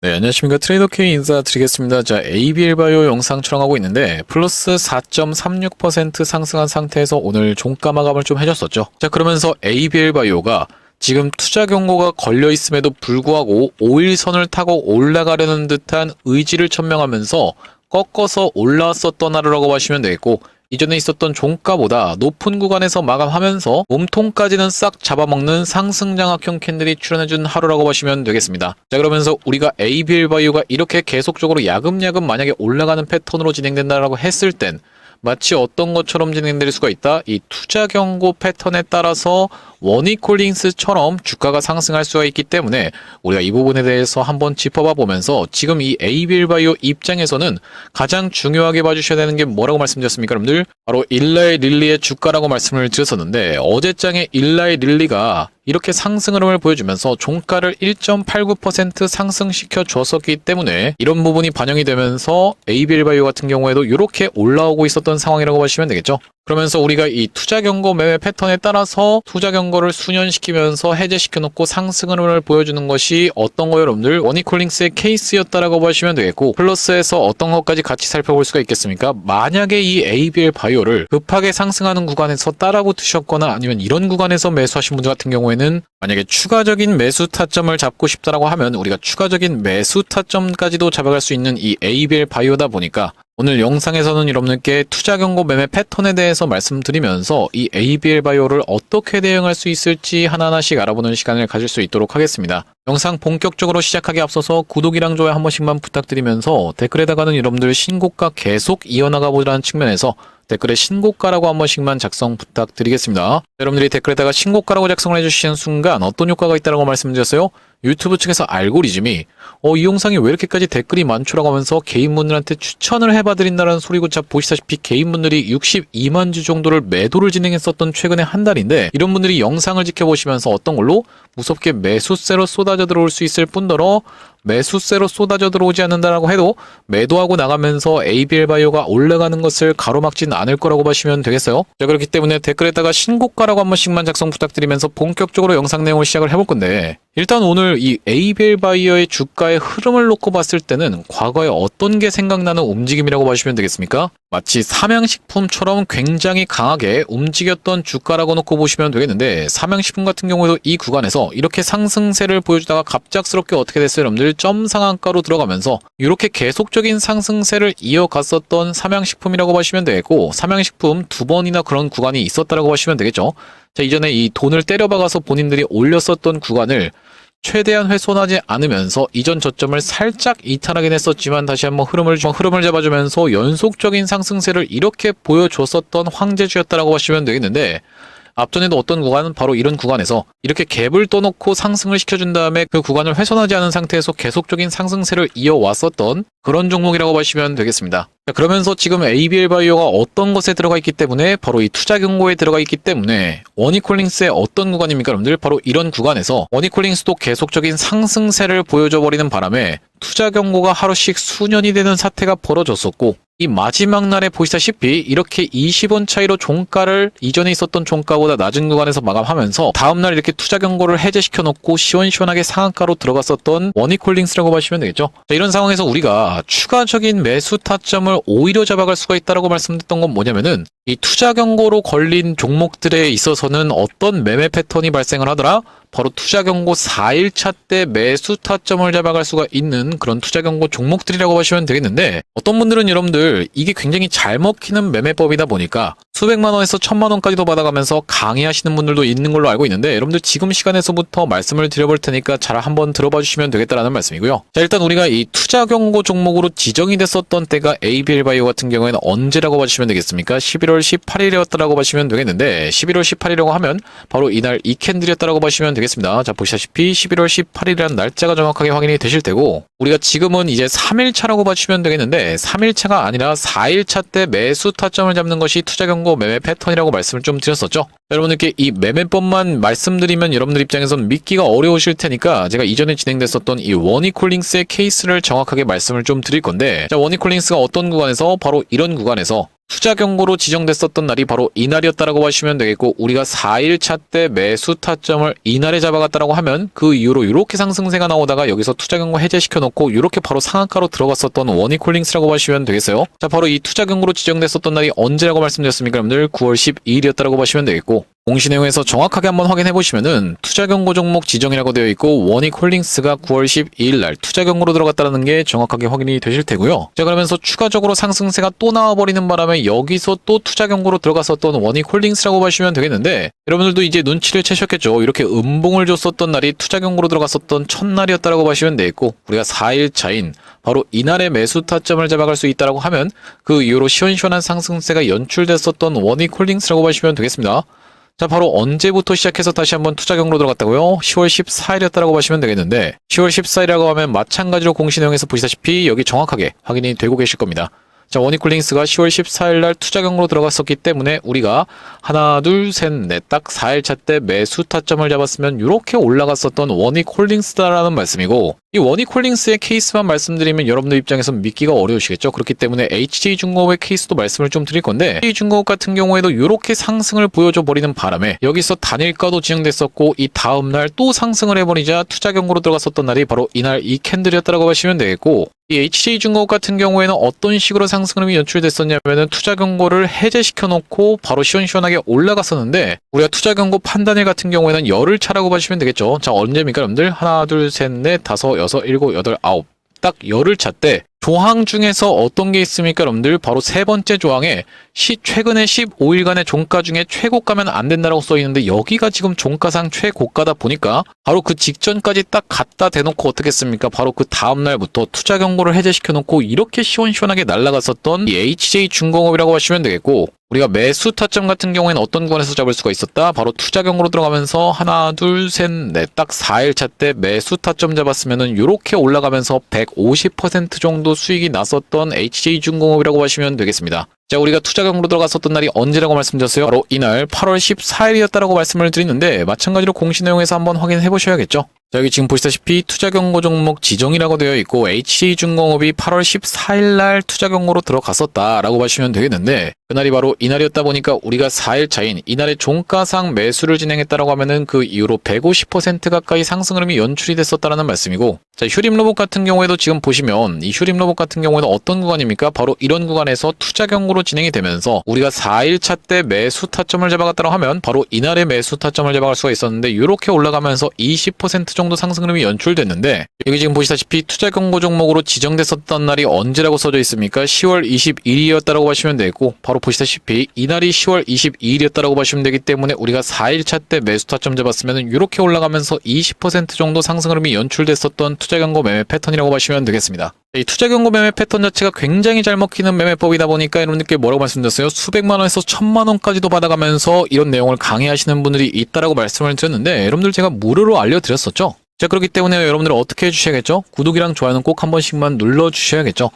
네, 안녕하십니까. 트레이더 K 인사드리겠습니다. 자, ABL 바이오 영상 촬영하고 있는데, 플러스 4.36% 상승한 상태에서 오늘 종가 마감을 좀 해줬었죠. 자, 그러면서 ABL 바이오가 지금 투자 경고가 걸려 있음에도 불구하고 5일선을 타고 올라가려는 듯한 의지를 천명하면서 꺾어서 올라왔었던 하루라고 보시면 되겠고, 이전에 있었던 종가보다 높은 구간에서 마감하면서 몸통까지는 싹 잡아먹는 상승장악형 캔들이 출현해준 하루라고 보시면 되겠습니다. 자, 그러면서 우리가 ABL 바이오가 이렇게 계속적으로 야금야금 만약에 올라가는 패턴으로 진행된다라고 했을 땐 마치 어떤 것처럼 진행될 수가 있다. 이 투자 경고 패턴에 따라서 원익홀딩스처럼 주가가 상승할 수가 있기 때문에 우리가 이 부분에 대해서 한번 짚어봐 보면서 지금 이 ABL 바이오 입장에서는 가장 중요하게 봐주셔야 되는 게 뭐라고 말씀드렸습니까, 여러분들? 바로 일라이 릴리의 주가라고 말씀을 드렸었는데 어제장에 일라이 릴리가 이렇게 상승 흐름을 보여주면서 종가를 1.89% 상승시켜 줬었기 때문에 이런 부분이 반영이 되면서 ABL 바이오 같은 경우에도 이렇게 올라오고 있었던 상황이라고 보시면 되겠죠. 그러면서 우리가 이 투자 경고 매매 패턴에 따라서 투자 경고를 수년시키면서 해제시켜 놓고 상승 흐름을 보여주는 것이 어떤 거예요, 여러분들? 원익홀딩스의 케이스였다라고 보시면 되겠고, 플러스에서 어떤 것까지 같이 살펴볼 수가 있겠습니까? 만약에 이 ABL 바이오를 급하게 상승하는 구간에서 따라붙으셨거나 아니면 이런 구간에서 매수하신 분들 같은 경우에는 만약에 추가적인 매수 타점을 잡고 싶다라고 하면 우리가 추가적인 매수 타점까지도 잡아갈 수 있는 이 ABL 바이오다 보니까 오늘 영상에서는 여러분들께 투자 경고 매매 패턴에 대해서 말씀드리면서 이 ABL 바이오를 어떻게 대응할 수 있을지 하나하나씩 알아보는 시간을 가질 수 있도록 하겠습니다. 영상 본격적으로 시작하기 앞서서 구독이랑 좋아요 한 번씩만 부탁드리면서 댓글에다가는 여러분들 신고가 계속 이어나가 보자는 측면에서 댓글에 신고가라고 한 번씩만 작성 부탁드리겠습니다. 여러분들이 댓글에다가 신고가라고 작성을 해주시는 순간 어떤 효과가 있다고 말씀드렸어요? 유튜브 측에서 알고리즘이 이 영상이 왜 이렇게까지 댓글이 많죠라고 하면서 개인분들한테 추천을 해봐드린다는 소리고, 자 보시다시피 개인분들이 62만 주 정도를 매도를 진행했었던 최근에 한 달인데 이런 분들이 영상을 지켜보시면서 어떤 걸로 무섭게 매수세로 쏟아져 들어올 수 있을 뿐더러 매수세로 쏟아져 들어오지 않는다라고 해도 매도하고 나가면서 ABL 바이오가 올라가는 것을 가로막지는 않을 거라고 보시면 되겠어요. 자, 그렇기 때문에 댓글에다가 신고가라고 한 번씩만 작성 부탁드리면서 본격적으로 영상 내용을 시작을 해볼 건데, 일단 오늘 이 ABL 바이오의 주가의 흐름을 놓고 봤을 때는 과거에 어떤 게 생각나는 움직임이라고 보시면 되겠습니까? 마치 삼양식품처럼 굉장히 강하게 움직였던 주가라고 놓고 보시면 되겠는데, 삼양식품 같은 경우에도 이 구간에서 이렇게 상승세를 보여주다가 갑작스럽게 어떻게 됐어요, 여러분들? 점 상한가로 들어가면서 이렇게 계속적인 상승세를 이어갔었던 삼양식품이라고 보시면 되겠고, 삼양식품 두 번이나 그런 구간이 있었다라고 보시면 되겠죠. 자, 이전에 이 돈을 때려박아서 본인들이 올렸었던 구간을 최대한 훼손하지 않으면서 이전 저점을 살짝 이탈하긴 했었지만 다시 한번 흐름을 잡아주면서 연속적인 상승세를 이렇게 보여줬었던 황제주였다라고 하시면 되겠는데, 앞전에도 어떤 구간은 바로 이런 구간에서 이렇게 갭을 떠놓고 상승을 시켜준 다음에 그 구간을 훼손하지 않은 상태에서 계속적인 상승세를 이어왔었던 그런 종목이라고 보시면 되겠습니다. 자, 그러면서 지금 ABL 바이오가 어떤 것에 들어가 있기 때문에 바로 이 투자 경고에 들어가 있기 때문에 원익홀딩스의 어떤 구간입니까, 여러분들? 바로 이런 구간에서 원익홀딩스도 계속적인 상승세를 보여줘 버리는 바람에 투자 경고가 하루씩 수년이 되는 사태가 벌어졌었고, 이 마지막 날에 보시다시피 이렇게 20원 차이로 종가를 이전에 있었던 종가보다 낮은 구간에서 마감하면서 다음날 이렇게 투자 경고를 해제시켜 놓고 시원시원하게 상한가로 들어갔었던 원익홀딩스라고 보시면 되겠죠. 자, 이런 상황에서 우리가 추가적인 매수 타점을 오히려 잡아갈 수가 있다라고 말씀드렸던 건 뭐냐면은, 이 투자 경고로 걸린 종목들에 있어서는 어떤 매매 패턴이 발생을 하더라? 바로 투자 경고 4일차 때 매수 타점을 잡아갈 수가 있는 그런 투자 경고 종목들이라고 보시면 되겠는데, 어떤 분들은 여러분들 이게 굉장히 잘 먹히는 매매법이다 보니까 수백만 원에서 1000만 원까지도 받아가면서 강의하시는 분들도 있는 걸로 알고 있는데, 여러분들 지금 시간에서부터 말씀을 드려볼 테니까 잘 한번 들어봐 주시면 되겠다라는 말씀이고요. 자, 일단 우리가 이 투자 경고 종목으로 지정이 됐었던 때가 ABL 바이오 같은 경우에는 언제라고 봐주시면 되겠습니까? 11월 18일이었다라고 보시면 되겠는데, 11월 18일이라고 하면 바로 이날 이 캔들이었다라고 보시면 되겠습니다. 자, 보시다시피 11월 18일이라는 날짜가 정확하게 확인이 되실 테고, 우리가 지금은 이제 3일차라고 봐주시면 되겠는데 3일차가 아니라 4일차 때 매수 타점을 잡는 것이 투자 경고 매매 패턴이라고 말씀을 좀 드렸었죠. 여러분들께 이 매매법만 말씀드리면 여러분들 입장에선 믿기가 어려우실 테니까 제가 이전에 진행됐었던 이 원익홀딩스의 케이스를 정확하게 말씀을 좀 드릴 건데, 자, 원익홀딩스가 어떤 구간에서 바로 이런 구간에서 투자 경고로 지정됐었던 날이 바로 이날이었다라고 하시면 되겠고, 우리가 4일차 때 매수 타점을 이날에 잡아갔다라고 하면 그 이후로 이렇게 상승세가 나오다가 여기서 투자 경고 해제시켜 놓고 이렇게 바로 상한가로 들어갔었던 원익홀딩스라고 하시면 되겠어요. 자, 바로 이 투자 경고로 지정됐었던 날이 언제라고 말씀드렸습니까? 여러분들 9월 12일이었다라고 보시면 되겠고, 공시 내용에서 정확하게 한번 확인해 보시면은 투자 경고 종목 지정이라고 되어 있고 원익홀딩스가 9월 12일 날 투자 경고로 들어갔다는 게 정확하게 확인이 되실 테고요. 자, 그러면서 추가적으로 상승세가 또 나와버리는 바람에 여기서 또 투자 경고로 들어갔었던 원익홀딩스라고 보시면 되겠는데, 여러분들도 이제 눈치를 채셨겠죠. 이렇게 음봉을 줬었던 날이 투자 경고로 들어갔었던 첫날이었다라고 보시면 되겠고, 우리가 4일 차인 바로 이날의 매수 타점을 잡아갈 수 있다라고 하면 그 이후로 시원시원한 상승세가 연출됐었던 원익홀딩스라고 보시면 되겠습니다. 자, 바로 언제부터 시작해서 다시 한번 투자 경로로 들어갔다고요? 10월 14일이었다라고 보시면 되겠는데, 10월 14일이라고 하면 마찬가지로 공시 내용에서 보시다시피 여기 정확하게 확인이 되고 계실 겁니다. 자, 원익홀딩스가 10월 14일 날 투자 경로로 들어갔었기 때문에 우리가 하나, 둘, 셋, 넷 딱 4일차 때 매수 타점을 잡았으면 이렇게 올라갔었던 원익홀딩스다라는 말씀이고, 이 원익홀딩스의 케이스만 말씀드리면 여러분들 입장에서 믿기가 어려우시겠죠. 그렇기 때문에 HJ중공업의 케이스도 말씀을 좀 드릴 건데, HJ중공업 같은 경우에도 이렇게 상승을 보여줘 버리는 바람에 여기서 단일가도 지정됐었고, 이 다음날 또 상승을 해버리자 투자 경고로 들어갔었던 날이 바로 이날 이 캔들이었다라고 보시면 되겠고, 이 HJ중공업 같은 경우에는 어떤 식으로 상승음이 연출됐었냐면은 투자 경고를 해제시켜 놓고 바로 시원시원하게 올라갔었는데, 우리가 투자 경고 판단일 같은 경우에는 열흘 차라고 보시면 되겠죠. 자, 언제입니까 여러분들? 하나, 둘, 셋, 넷, 다섯, 여섯, 일곱, 여덟, 아홉. 딱 열흘 차 때 조항 중에서 어떤 게 있습니까 여러분들? 바로 세 번째 조항에 최근에 15일간의 종가 중에 최고가면 안 된다라고 써 있는데, 여기가 지금 종가상 최고가다 보니까 바로 그 직전까지 딱 갖다 대놓고 어떻게 했습니까? 바로 그 다음날부터 투자 경고를 해제시켜 놓고 이렇게 시원시원하게 날아갔었던 이 HJ중공업이라고 하시면 되겠고, 우리가 매수 타점 같은 경우에는 어떤 구간에서 잡을 수가 있었다? 바로 투자 경고로 들어가면서 하나, 둘, 셋, 넷 딱 4일차 때 매수 타점 잡았으면은 이렇게 올라가면서 150% 정도 수익이 났었던 HJ중공업이라고 하시면 되겠습니다. 자, 우리가 투자 경로로 들어갔었던 날이 언제라고 말씀드렸어요? 바로 이날 8월 14일이었다라고 말씀을 드리는데, 마찬가지로 공시 내용에서 한번 확인해 보셔야겠죠. 자, 여기 지금 보시다시피 투자 경고 종목 지정이라고 되어 있고 HJ중공업이 8월 14일 날 투자 경고로 들어갔었다라고 보시면 되겠는데, 그날이 바로 이날이었다 보니까 우리가 4일 차인 이날의 종가상 매수를 진행했다라고 하면은 그 이후로 150% 가까이 상승 흐름이 연출이 됐었다라는 말씀이고, 자, 휴림로봇 같은 경우에도 지금 보시면 이 휴림로봇 같은 경우에는 어떤 구간입니까? 바로 이런 구간에서 투자 경고로 진행이 되면서 우리가 4일차 때 매수 타점을 잡아갔다고 하면 바로 이날의 매수 타점을 잡아갈 수가 있었는데, 이렇게 올라가면서 20% 정도 상승 흐름이 연출됐는데, 여기 지금 보시다시피 투자 경고 종목으로 지정됐었던 날이 언제라고 써져 있습니까? 10월 22일이었다라고 보시면 되겠고, 바로 보시다시피 이날이 10월 22일이었다라고 보시면 되기 때문에 우리가 4일차 때 매수 타점 잡았으면 이렇게 올라가면서 20% 정도 상승 흐름이 연출됐었던 투자 경고 매매 패턴이라고 보시면 되겠습니다. 이 투자 경고 매매 패턴 자체가 굉장히 잘 먹히는 매매법이다 보니까 여러분들께 뭐라고 말씀드렸어요? 수백만 원에서 1000만 원까지도 받아가면서 이런 내용을 강의하시는 분들이 있다라고 말씀을 드렸는데, 여러분들 제가 무료로 알려드렸었죠. 자, 그렇기 때문에 여러분들 어떻게 해주셔야겠죠? 구독이랑 좋아요는 꼭 한 번씩만 눌러주셔야겠죠.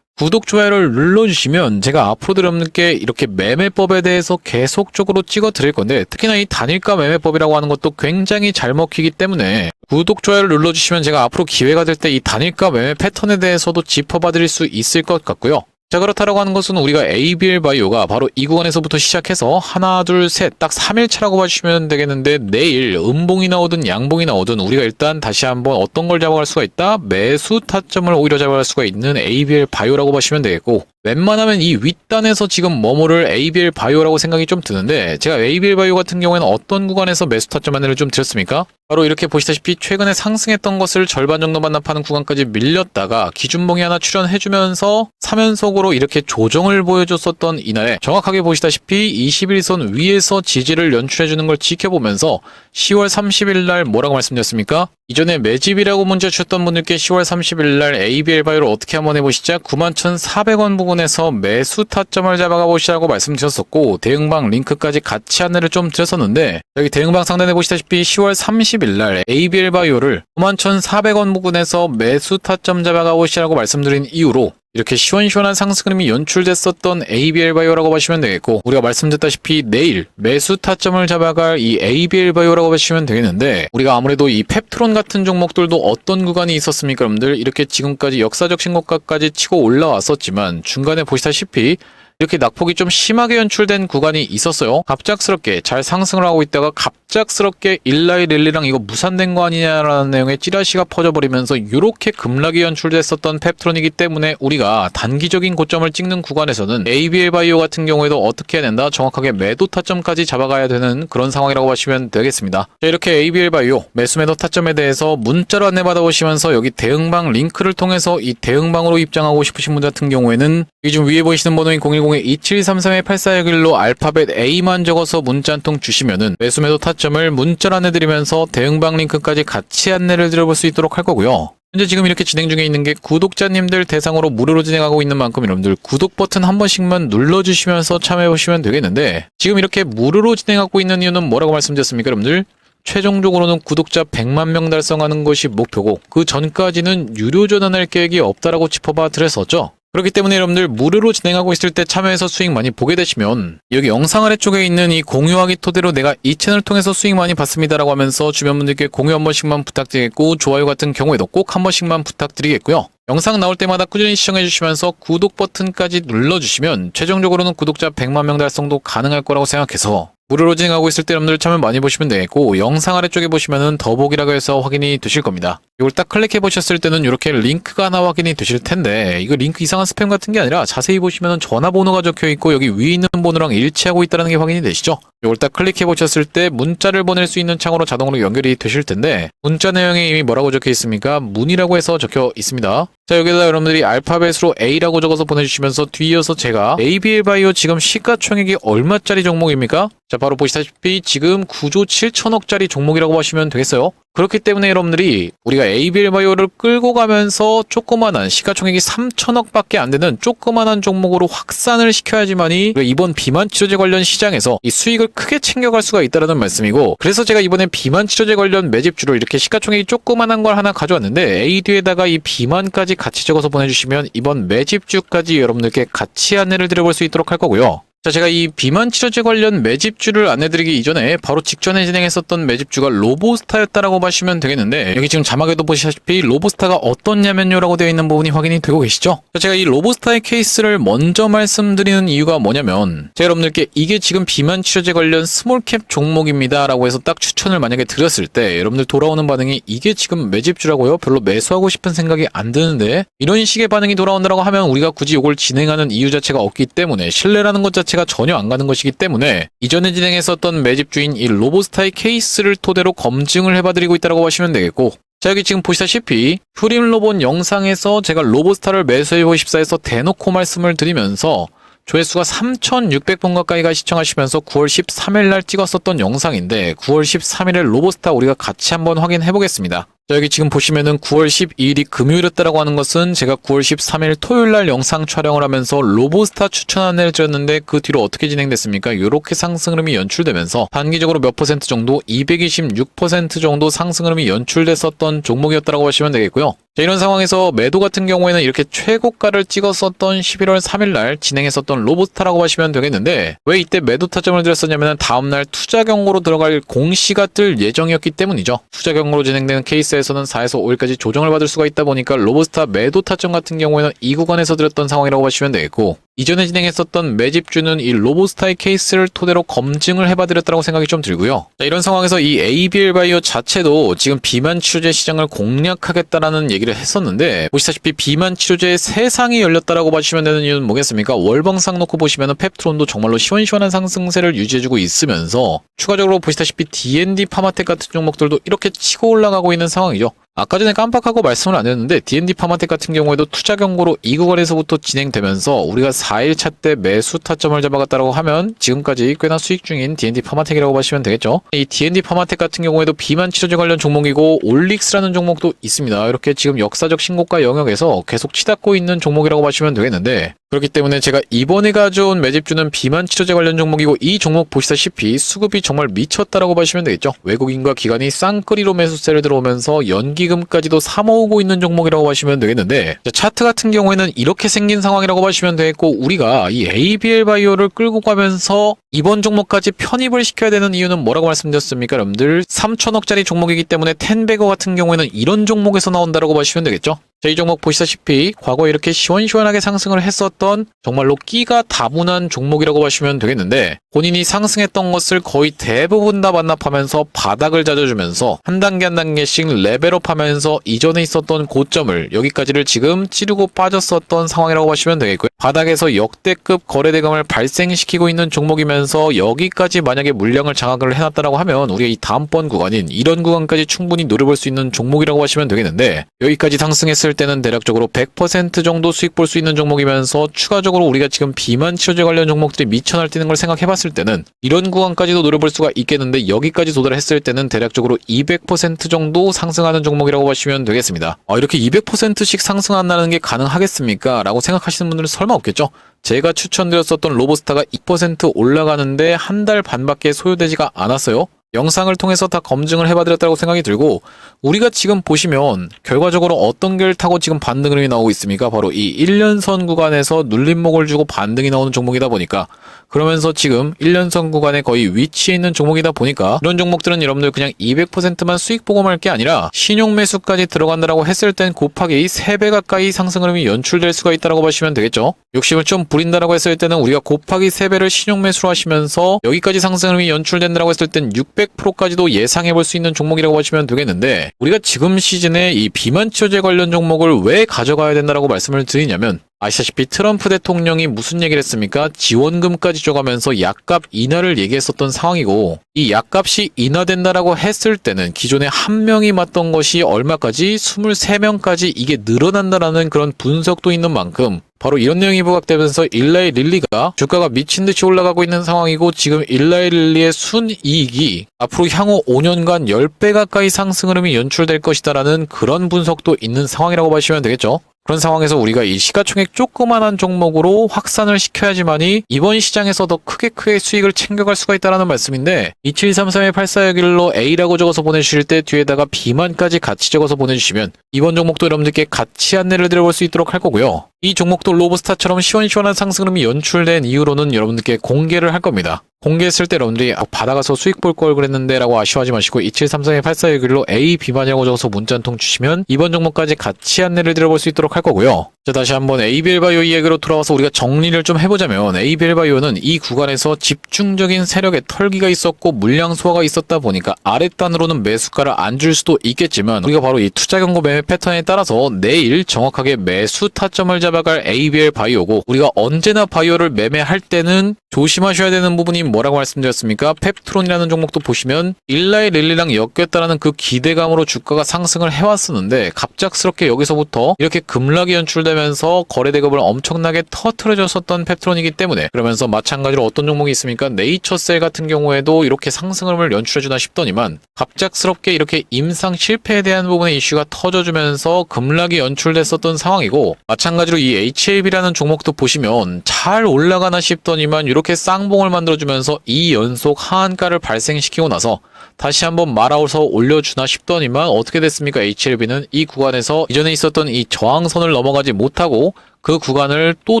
구독, 좋아요를 눌러주시면 제가 앞으로도 여러분들께 이렇게 매매법에 대해서 계속적으로 찍어 드릴 건데, 특히나 이 단일가 매매법이라고 하는 것도 굉장히 잘 먹히기 때문에 구독, 좋아요를 눌러주시면 제가 앞으로 기회가 될 때 이 단일가 매매 패턴에 대해서도 짚어봐 드릴 수 있을 것 같고요. 자, 그렇다라고 하는 것은 우리가 ABL바이오가 바로 이 구간에서부터 시작해서 하나, 둘, 셋 딱 3일차라고 봐주시면 되겠는데, 내일 음봉이 나오든 양봉이 나오든 우리가 일단 다시 한번 어떤 걸 잡아갈 수가 있다? 매수 타점을 오히려 잡아갈 수가 있는 ABL바이오라고 보시면 되겠고, 웬만하면 이 윗단에서 지금 머무를 ABL바이오라고 생각이 좀 드는데, 제가 ABL바이오 같은 경우에는 어떤 구간에서 매수 타점 안내를 좀 드렸습니까? 바로 이렇게 보시다시피 최근에 상승했던 것을 절반 정도 반납하는 구간까지 밀렸다가 기준봉이 하나 출현해주면서 3연속으로 이렇게 조정을 보여줬었던 이날에 정확하게 보시다시피 21선 위에서 지지를 연출해주는 걸 지켜보면서 10월 30일 날 뭐라고 말씀드렸습니까? 이전에 매집이라고 문제 주셨던 분들께 10월 30일 날 ABL바이오를 어떻게 한번 해보시자 91,400원 부근에서 매수 타점을 잡아가 보시라고 말씀드렸었고, 대응방 링크까지 같이 안내를 좀 드렸었는데, 여기 대응방 상단에 보시다시피 10월 30일 날 ABL바이오를 91,400원 부근에서 매수 타점 잡아가 보시라고 말씀드린 이후로 이렇게 시원시원한 상승 흐름이 연출됐었던 ABL바이오라고 보시면 되겠고, 우리가 말씀드렸다시피 내일 매수 타점을 잡아갈 이 ABL바이오라고 보시면 되겠는데, 우리가 아무래도 이 펩트론 같은 종목들도 어떤 구간이 있었습니까 여러분들? 이렇게 지금까지 역사적 신고가까지 치고 올라왔었지만 중간에 보시다시피 이렇게 낙폭이 좀 심하게 연출된 구간이 있었어요. 갑작스럽게 잘 상승을 하고 있다가 갑작스럽게 일라이 랠리랑 이거 무산된 거 아니냐라는 내용의 찌라시가 퍼져버리면서 이렇게 급락이 연출됐었던 펩트론이기 때문에 우리가 단기적인 고점을 찍는 구간에서는 ABL 바이오 같은 경우에도 어떻게 해야 된다? 정확하게 매도 타점까지 잡아가야 되는 그런 상황이라고 보시면 되겠습니다. 자, 이렇게 ABL 바이오 매수 매도 타점에 대해서 문자로 안내받아 보시면서 여기 대응방 링크를 통해서 이 대응방으로 입장하고 싶으신 분 같은 경우에는 여기 지금 위에 보이시는 번호인 010-2733-8461로 알파벳 A만 적어서 문자 한 통 주시면은 매수 매도 타점을 문자로 안내드리면서 대응방 링크까지 같이 안내를 드려볼 수 있도록 할 거고요. 현재 지금 이렇게 진행 중에 있는 게 구독자님들 대상으로 무료로 진행하고 있는 만큼 여러분들 구독 버튼 한 번씩만 눌러주시면서 참여해보시면 되겠는데, 지금 이렇게 무료로 진행하고 있는 이유는 뭐라고 말씀드렸습니까 여러분들? 최종적으로는 구독자 100만 명 달성하는 것이 목표고 그 전까지는 유료 전환할 계획이 없다라고 짚어봐 드렸었죠. 그렇기 때문에 여러분들 무료로 진행하고 있을 때 참여해서 수익 많이 보게 되시면 여기 영상 아래쪽에 있는 이 공유하기 토대로 내가 이 채널 통해서 수익 많이 봤습니다라고 하면서 주변 분들께 공유 한 번씩만 부탁드리겠고, 좋아요 같은 경우에도 꼭 한 번씩만 부탁드리겠고요. 영상 나올 때마다 꾸준히 시청해 주시면서 구독 버튼까지 눌러주시면 최종적으로는 구독자 100만 명 달성도 가능할 거라고 생각해서 무료로 진행하고 있을 때 여러분들 참여 많이 보시면 되겠고, 영상 아래쪽에 보시면은 더보기라고 해서 확인이 되실 겁니다. 이걸 딱 클릭해 보셨을 때는 이렇게 링크가 하나 확인이 되실 텐데, 이거 링크 이상한 스팸 같은 게 아니라 자세히 보시면은 전화번호가 적혀 있고 여기 위에 있는 번호랑 일치하고 있다는 게 확인이 되시죠? 이걸 딱 클릭해 보셨을 때 문자를 보낼 수 있는 창으로 자동으로 연결이 되실 텐데, 문자 내용에 이미 뭐라고 적혀 있습니까? 문의라고 해서 적혀 있습니다. 자, 여기다 여러분들이 알파벳으로 A라고 적어서 보내주시면서 뒤이어서 제가 ABL 바이오 지금 시가총액이 얼마짜리 종목입니까? 자, 바로 보시다시피 지금 9조 7천억짜리 종목이라고 하시면 되겠어요. 그렇기 때문에 여러분들이 우리가 ABL 바이오를 끌고 가면서 조그만한 시가총액이 3천억밖에 안 되는 조그만한 종목으로 확산을 시켜야지만이 이번 비만 치료제 관련 시장에서 이 수익을 크게 챙겨갈 수가 있다는 말씀이고, 그래서 제가 이번에 비만 치료제 관련 매집주로 이렇게 시가총액이 조그만한 걸 하나 가져왔는데, A 뒤에다가 이 비만까지 같이 적어서 보내주시면 이번 매집주까지 여러분들께 같이 안내를 드려볼 수 있도록 할 거고요. 자, 제가 이 비만 치료제 관련 매집주를 안내드리기 이전에 바로 직전에 진행했었던 매집주가 로보스타였다라고 보시면 되겠는데, 여기 지금 자막에도 보시다시피 로보스타가 어떻냐면요라고 되어 있는 부분이 확인이 되고 계시죠? 자, 제가 이 로보스타의 케이스를 먼저 말씀드리는 이유가 뭐냐면, 제가 여러분들께 이게 지금 비만 치료제 관련 스몰캡 종목입니다 라고 해서 딱 추천을 만약에 드렸을 때 여러분들 돌아오는 반응이 이게 지금 매집주라고요? 별로 매수하고 싶은 생각이 안 드는데, 이런 식의 반응이 돌아온다라고 하면 우리가 굳이 이걸 진행하는 이유 자체가 없기 때문에, 신뢰라는 것 자체가 전혀 안 가는 것이기 때문에 이전에 진행했었던 매집주인 이 로보스타의 케이스를 토대로 검증을 해봐드리고 있다고 보시면 되겠고, 자, 여기 지금 보시다시피 휴림로본 영상에서 제가 로보스타를 매수해보십사 해서 대놓고 말씀을 드리면서 조회수가 3,600번 가까이가 시청하시면서 9월 13일 날 찍었었던 영상인데, 9월 13일에 로보스타 우리가 같이 한번 확인해 보겠습니다. 자, 여기 지금 보시면은 9월 12일이 금요일이었다라고 하는 것은 제가 9월 13일 토요일 날 영상 촬영을 하면서 로보스타 추천 안내를 드렸는데, 그 뒤로 어떻게 진행됐습니까? 이렇게 상승 흐름이 연출되면서 단기적으로 몇 퍼센트 정도, 226% 정도 상승 흐름이 연출됐었던 종목이었다라고 보시면 되겠고요. 자, 이런 상황에서 매도 같은 경우에는 이렇게 최고가를 찍었었던 11월 3일 날 진행했었던 로보스타라고 보시면 되겠는데, 왜 이때 매도 타점을 드렸었냐면 다음날 투자 경고로 들어갈 공시가 뜰 예정이었기 때문이죠. 투자 경고로 진행되는 케이스에서는 4에서 5일까지 조정을 받을 수가 있다 보니까 로보스타 매도 타점 같은 경우에는 이 구간에서 드렸던 상황이라고 보시면 되겠고, 이전에 진행했었던 매집주는 이 로보스타의 케이스를 토대로 검증을 해봐드렸다고 생각이 좀 들고요. 자, 이런 상황에서 이 ABL 바이오 자체도 지금 비만 치료제 시장을 공략하겠다라는 얘기를 했었는데, 보시다시피 비만 치료제의 세상이 열렸다라고 봐주시면 되는 이유는 뭐겠습니까? 월봉상 놓고 보시면은 펩트론도 정말로 시원시원한 상승세를 유지해주고 있으면서 추가적으로 보시다시피 D&D 파마텍 같은 종목들도 이렇게 치고 올라가고 있는 상황이죠. 아까 전에 깜빡하고 말씀을 안 했는데 D&D 파마텍 같은 경우에도 투자 경고로 이 구간에서부터 진행되면서 우리가 4일차 때 매수 타점을 잡아갔다고 하면 지금까지 꽤나 수익 중인 D&D 파마텍이라고 보시면 되겠죠. 이 D&D 파마텍 같은 경우에도 비만 치료제 관련 종목이고 올릭스라는 종목도 있습니다. 이렇게 지금 역사적 신고가 영역에서 계속 치닫고 있는 종목이라고 보시면 되겠는데, 그렇기 때문에 제가 이번에 가져온 매집주는 비만 치료제 관련 종목이고, 이 종목 보시다시피 수급이 정말 미쳤다라고 보시면 되겠죠. 외국인과 기관이 쌍끌이로 매수세를 들어오면서 연기금까지도 사모으고 있는 종목이라고 보시면 되겠는데, 차트 같은 경우에는 이렇게 생긴 상황이라고 보시면 되겠고, 우리가 이 ABL 바이오를 끌고 가면서 이번 종목까지 편입을 시켜야 되는 이유는 뭐라고 말씀드렸습니까? 여러분들 3천억짜리 종목이기 때문에 텐베거 같은 경우에는 이런 종목에서 나온다라고 보시면 되겠죠. 자, 이 종목 보시다시피 과거에 이렇게 시원시원하게 상승을 했었던 정말로 끼가 다분한 종목이라고 보시면 되겠는데, 본인이 상승했던 것을 거의 대부분 다 반납하면서 바닥을 다져주면서 한 단계 한 단계씩 레벨업하면서 이전에 있었던 고점을 여기까지를 지금 찌르고 빠졌었던 상황이라고 보시면 되겠고요. 바닥에서 역대급 거래대금을 발생시키고 있는 종목이면서 여기까지 만약에 물량을 장악을 해놨다라고 하면 우리가 이 다음번 구간인 이런 구간까지 충분히 노려볼 수 있는 종목이라고 보시면 되겠는데, 여기까지 상승했을 때는 대략적으로 100% 정도 수익 볼 수 있는 종목이면서 추가적으로 우리가 지금 비만 치료제 관련 종목들이 미쳐 날뛰는 걸 생각해봤을 때는 이런 구간까지도 노려볼 수가 있겠는데, 여기까지 도달했을 때는 대략적으로 200% 정도 상승하는 종목이라고 보시면 되겠습니다. 이렇게 200%씩 상승한다는 게 가능하겠습니까? 라고 생각하시는 분들은 설마 없겠죠? 제가 추천드렸었던 로보스타가 2% 올라가는데 한 달 반밖에 소요되지가 않았어요. 영상을 통해서 다 검증을 해봐드렸다고 생각이 들고, 우리가 지금 보시면 결과적으로 어떤 길 타고 지금 반등 흐름이 나오고 있습니까? 바로 이 1년선 구간에서 눌림목을 주고 반등이 나오는 종목이다 보니까, 그러면서 지금 1년선 구간에 거의 위치해 있는 종목이다 보니까 이런 종목들은 여러분들 그냥 200%만 수익 보고 말 게 아니라 신용 매수까지 들어간다라고 했을 땐 곱하기 3배 가까이 상승 흐름이 연출될 수가 있다라고 보시면 되겠죠. 욕심을 좀 부린다라고 했을 때는 우리가 곱하기 3배를 신용 매수로 하시면서 여기까지 상승 흐름이 연출된다라고 했을 땐 600%까지도 예상해 볼 수 있는 종목이라고 보시면 되겠는데, 우리가 지금 시즌에 이 비만 치료제 관련 종목을 왜 가져가야 된다라고 말씀을 드리냐면, 아시다시피 트럼프 대통령이 무슨 얘기를 했습니까? 지원금까지 줘가면서 약값 인하를 얘기했었던 상황이고, 이 약값이 인하된다라고 했을 때는 기존에 한 명이 맞던 것이 얼마까지 23명까지 이게 늘어난다라는 그런 분석도 있는 만큼 바로 이런 내용이 부각되면서 일라이 릴리가 주가가 미친 듯이 올라가고 있는 상황이고, 지금 일라이 릴리의 순이익이 앞으로 향후 5년간 10배 가까이 상승 흐름이 연출될 것이다라는 그런 분석도 있는 상황이라고 보시면 되겠죠. 그런 상황에서 우리가 이 시가총액 조그만한 종목으로 확산을 시켜야지만이 이번 시장에서 더 크게 수익을 챙겨갈 수가 있다는 말씀인데, 2733-8461로 A라고 적어서 보내주실 때 뒤에다가 B만까지 같이 적어서 보내주시면 이번 종목도 여러분들께 같이 안내를 드려볼 수 있도록 할 거고요. 이 종목도 로보스타처럼 시원시원한 상승 흐름이 연출된 이후로는 여러분들께 공개를 할 겁니다. 공개했을 때 여러분들이 받아가서 수익 볼 걸 그랬는데 라고 아쉬워하지 마시고 2733-8461로 A, B만이라고 적어서 문자 한 통 주시면 이번 종목까지 같이 안내를 드려볼 수 있도록 할 거고요. 자, 다시 한번 ABL바이오 이야기로 돌아와서 우리가 정리를 좀 해보자면, ABL바이오는 이 구간에서 집중적인 세력의 털기가 있었고 물량 소화가 있었다 보니까 아랫단으로는 매수가를 안 줄 수도 있겠지만, 우리가 바로 이 투자 경고 매매 패턴에 따라서 내일 정확하게 매수 타점을 잡아갈 ABL바이오고, 우리가 언제나 바이오를 매매할 때는 조심하셔야 되는 부분이 뭐라고 말씀드렸습니까? 펩트론이라는 종목도 보시면 일라이 릴리랑 엮였다라는 그 기대감으로 주가가 상승을 해왔었는데, 갑작스럽게 여기서부터 이렇게 급락이 연출되면서 거래대금을 엄청나게 터트려줬었던 펩트론이기 때문에, 그러면서 마찬가지로 어떤 종목이 있습니까? 네이처셀 같은 경우에도 이렇게 상승을 연출해주나 싶더니만 갑작스럽게 이렇게 임상 실패에 대한 부분의 이슈가 터져주면서 급락이 연출됐었던 상황이고, 마찬가지로 이 HLB라는 종목도 보시면 잘 올라가나 싶더니만 이렇게 쌍봉을 만들어주면서 2연속 하한가를 발생시키고 나서 다시 한번 말아서 올려주나 싶더니만 어떻게 됐습니까? HLB는 이 구간에서 이전에 있었던 이 저항선을 넘어가지 못하고 그 구간을 또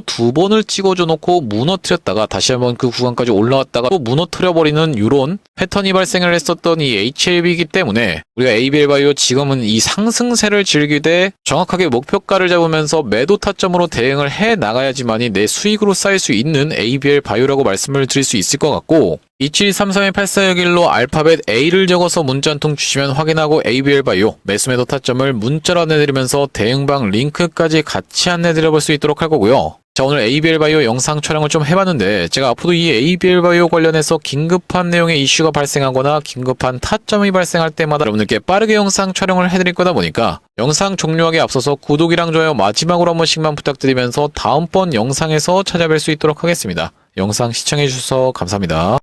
2번을 찍어줘 놓고 무너뜨렸다가 다시 한번 그 구간까지 올라왔다가 또 무너뜨려버리는 이런 패턴이 발생을 했었던 이 HLB이기 때문에, 우리가 ABL바이오 지금은 이 상승세를 즐기되 정확하게 목표가를 잡으면서 매도 타점으로 대응을 해 나가야지만이 내 수익으로 쌓일 수 있는 ABL바이오라고 말씀을 드릴 수 있을 것 같고, 2733-8461로 알파벳 A를 적어서 문자 한 통 주시면 확인하고 ABL바이오 매수 매도 타점을 문자로 안내드리면서 대응방 링크까지 같이 안내드려볼 수 있도록 할 거고요. 자, 오늘 ABL바이오 영상 촬영을 좀 해봤는데, 제가 앞으로 이 ABL바이오 관련해서 긴급한 내용의 이슈가 발생하거나 긴급한 타점이 발생할 때마다 여러분들께 빠르게 영상 촬영을 해드릴 거다 보니까 영상 종료하기에 앞서서 구독이랑 좋아요 마지막으로 한 번씩만 부탁드리면서 다음번 영상에서 찾아뵐 수 있도록 하겠습니다. 영상 시청해주셔서 감사합니다.